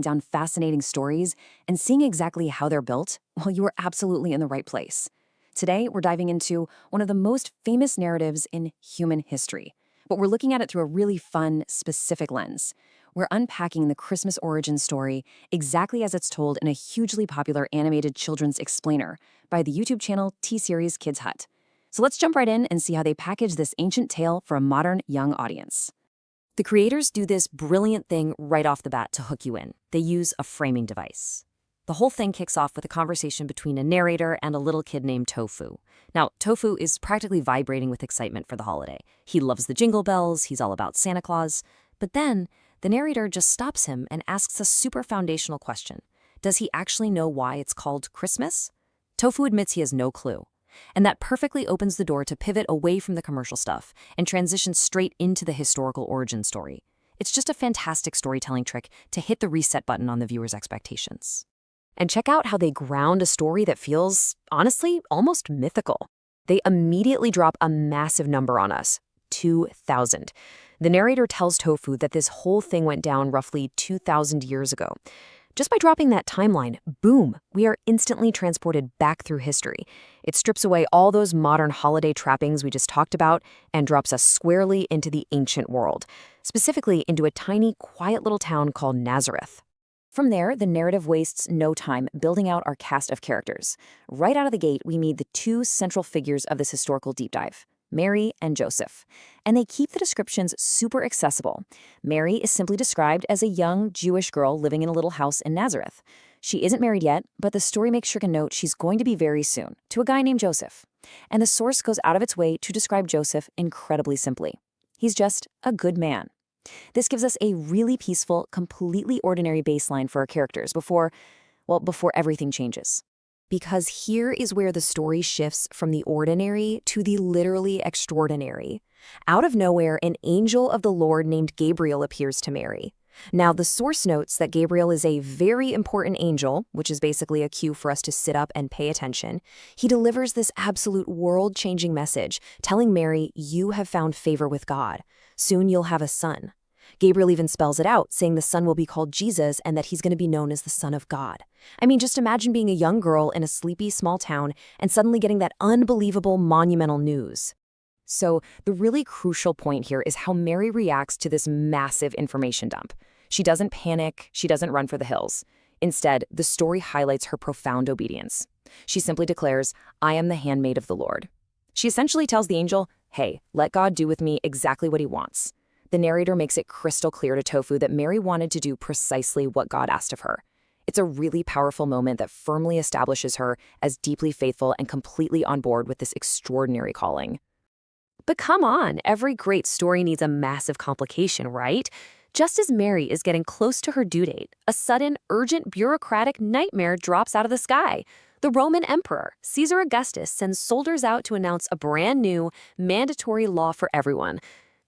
down fascinating stories and seeing exactly how they're built, well, you are absolutely in the right place. Today, we're diving into one of the most famous narratives in human history, but we're looking at it through a really fun, specific lens. We're unpacking the Christmas origin story exactly as it's told in a hugely popular animated children's explainer by the YouTube channel T-Series Kids Hut. So let's jump right in and see how they package this ancient tale for a modern young audience. The creators do this brilliant thing right off the bat to hook you in. They use a framing device. The whole thing kicks off with a conversation between a narrator and a little kid named Tofu. Now, Tofu is practically vibrating with excitement for the holiday. He loves the jingle bells, he's all about Santa Claus. But then, the narrator just stops him and asks a super foundational question. Does he actually know why it's called Christmas? Tofu admits he has no clue. And that perfectly opens the door to pivot away from the commercial stuff and transition straight into the historical origin story. It's just a fantastic storytelling trick to hit the reset button on the viewer's expectations. And check out how they ground a story that feels, honestly, almost mythical. They immediately drop a massive number on us, 2,000. The narrator tells Tofu that this whole thing went down roughly 2,000 years ago. Just by dropping that timeline, boom, we are instantly transported back through history. It strips away all those modern holiday trappings we just talked about and drops us squarely into the ancient world, specifically into a tiny, quiet little town called Nazareth. From there, the narrative wastes no time building out our cast of characters. Right out of the gate, we meet the two central figures of this historical deep dive, Mary and Joseph. And they keep the descriptions super accessible. Mary is simply described as a young Jewish girl living in a little house in Nazareth. She isn't married yet, but the story makes sure to note she's going to be very soon, to a guy named Joseph. And the source goes out of its way to describe Joseph incredibly simply. He's just a good man. This gives us a really peaceful, completely ordinary baseline for our characters before everything changes. Because here is where the story shifts from the ordinary to the literally extraordinary. Out of nowhere, an angel of the Lord named Gabriel appears to Mary. Now, the source notes that Gabriel is a very important angel, which is basically a cue for us to sit up and pay attention. He delivers this absolute world-changing message, telling Mary, "You have found favor with God. Soon you'll have a son." Gabriel even spells it out, saying the son will be called Jesus and that he's going to be known as the Son of God. I mean, just imagine being a young girl in a sleepy small town and suddenly getting that unbelievable monumental news. So the really crucial point here is how Mary reacts to this massive information dump. She doesn't panic, she doesn't run for the hills. Instead, the story highlights her profound obedience. She simply declares, "I am the handmaid of the Lord." She essentially tells the angel, "Hey, let God do with me exactly what he wants." The narrator makes it crystal clear to Tofu that Mary wanted to do precisely what God asked of her. It's a really powerful moment that firmly establishes her as deeply faithful and completely on board with this extraordinary calling. But come on, every great story needs a massive complication, right? Just as Mary is getting close to her due date, a sudden, urgent bureaucratic nightmare drops out of the sky. The Roman Emperor, Caesar Augustus, sends soldiers out to announce a brand new, mandatory law for everyone.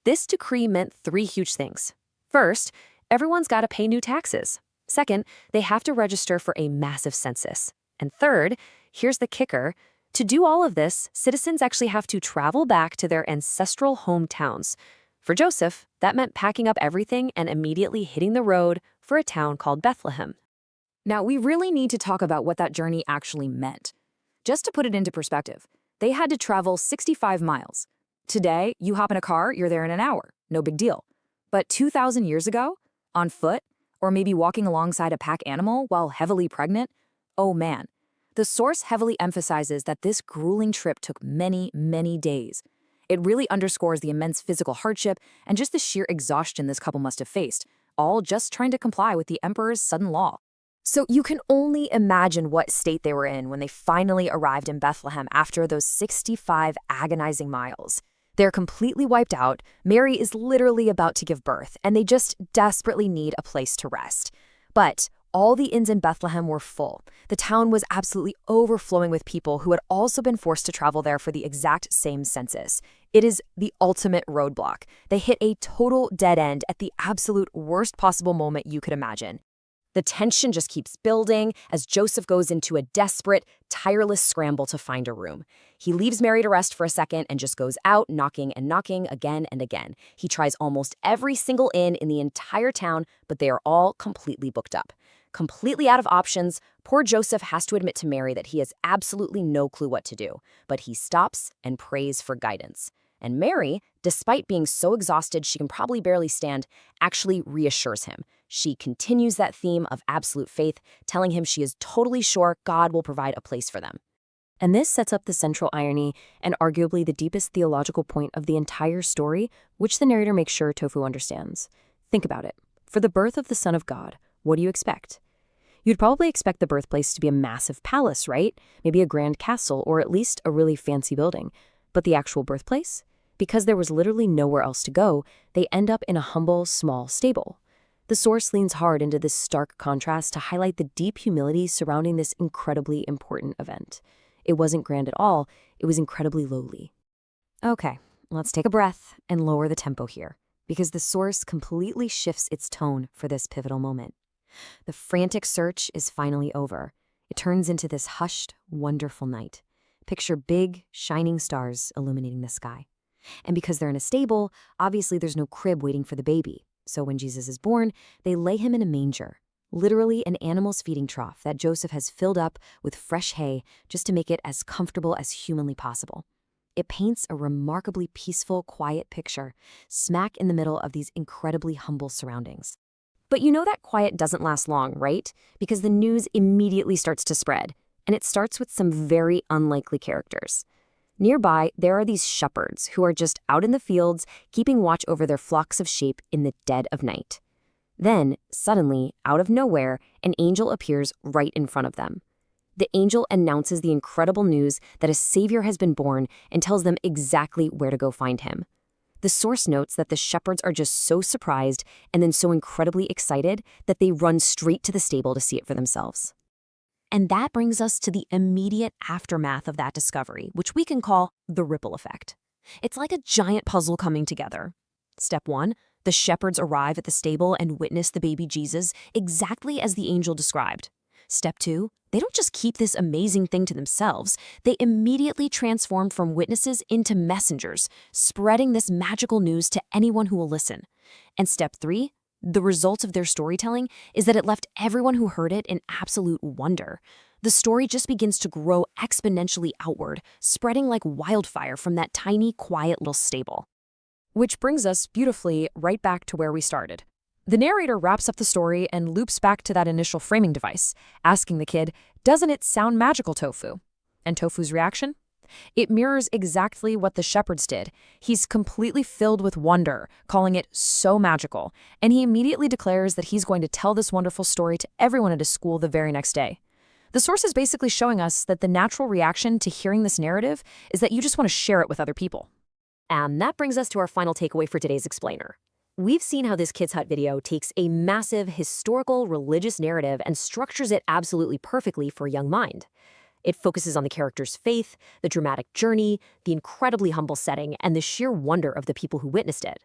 This decree meant three huge things. First, everyone's got to pay new taxes. Second, they have to register for a massive census. And third, here's the kicker, to do all of this, citizens actually have to travel back to their ancestral hometowns. For Joseph, that meant packing up everything and immediately hitting the road for a town called Bethlehem. Now, we really need to talk about what that journey actually meant. Just to put it into perspective, they had to travel 65 miles. Today, you hop in a car, you're there in an hour. No big deal. But 2,000 years ago, on foot, or maybe walking alongside a pack animal while heavily pregnant, oh man. The source heavily emphasizes that this grueling trip took many, many days. It really underscores the immense physical hardship and just the sheer exhaustion this couple must have faced, all just trying to comply with the emperor's sudden law. So you can only imagine what state they were in when they finally arrived in Bethlehem after those 65 agonizing miles. They're completely wiped out, Mary is literally about to give birth, and they just desperately need a place to rest. But all the inns in Bethlehem were full. The town was absolutely overflowing with people who had also been forced to travel there for the exact same census. It is the ultimate roadblock. They hit a total dead end at the absolute worst possible moment you could imagine. The tension just keeps building as Joseph goes into a desperate, tireless scramble to find a room. He leaves Mary to rest for a second and just goes out knocking and knocking again and again. He tries almost every single inn in the entire town, but they are all completely booked up. Completely out of options, poor Joseph has to admit to Mary that he has absolutely no clue what to do, but he stops and prays for guidance. And Mary, despite being so exhausted she can probably barely stand, actually reassures him. She continues that theme of absolute faith, telling him she is totally sure God will provide a place for them. And this sets up the central irony and arguably the deepest theological point of the entire story, which the narrator makes sure Tofu understands. Think about it. For the birth of the Son of God, what do you expect? You'd probably expect the birthplace to be a massive palace, right? Maybe a grand castle or at least a really fancy building. But the actual birthplace? Because there was literally nowhere else to go, they end up in a humble, small stable. The source leans hard into this stark contrast to highlight the deep humility surrounding this incredibly important event. It wasn't grand at all, it was incredibly lowly. Okay, let's take a breath and lower the tempo here, because the source completely shifts its tone for this pivotal moment. The frantic search is finally over. It turns into this hushed, wonderful night. Picture big, shining stars illuminating the sky. And because they're in a stable, obviously there's no crib waiting for the baby. So when Jesus is born, they lay him in a manger, literally an animal's feeding trough that Joseph has filled up with fresh hay just to make it as comfortable as humanly possible. It paints a remarkably peaceful, quiet picture, smack in the middle of these incredibly humble surroundings. But you know that quiet doesn't last long, right? Because the news immediately starts to spread, and it starts with some very unlikely characters. Nearby, there are these shepherds who are just out in the fields, keeping watch over their flocks of sheep in the dead of night. Then, suddenly, out of nowhere, an angel appears right in front of them. The angel announces the incredible news that a savior has been born and tells them exactly where to go find him. The source notes that the shepherds are just so surprised and then so incredibly excited that they run straight to the stable to see it for themselves. And that brings us to the immediate aftermath of that discovery, which we can call the ripple effect. It's like a giant puzzle coming together. Step 1, the shepherds arrive at the stable and witness the baby Jesus exactly as the angel described. Step 2, they don't just keep this amazing thing to themselves, they immediately transform from witnesses into messengers, spreading this magical news to anyone who will listen. And step 3, the result of their storytelling is that it left everyone who heard it in absolute wonder. The story just begins to grow exponentially outward, spreading like wildfire from that tiny, quiet little stable. Which brings us beautifully right back to where we started. The narrator wraps up the story and loops back to that initial framing device, asking the kid, "Doesn't it sound magical, Tofu?" And Tofu's reaction? It mirrors exactly what the shepherds did. He's completely filled with wonder, calling it so magical, and he immediately declares that he's going to tell this wonderful story to everyone at his school the very next day. The source is basically showing us that the natural reaction to hearing this narrative is that you just want to share it with other people. And that brings us to our final takeaway for today's explainer. We've seen how this Kids Hut video takes a massive historical religious narrative and structures it absolutely perfectly for a young mind. It focuses on the character's faith, the dramatic journey, the incredibly humble setting, and the sheer wonder of the people who witnessed it.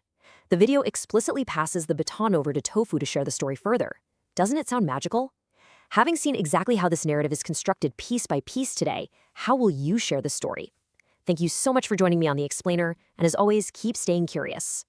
The video explicitly passes the baton over to Tofu to share the story further. Doesn't it sound magical? Having seen exactly how this narrative is constructed piece by piece today, how will you share the story? Thank you so much for joining me on The Explainer, and as always, keep staying curious.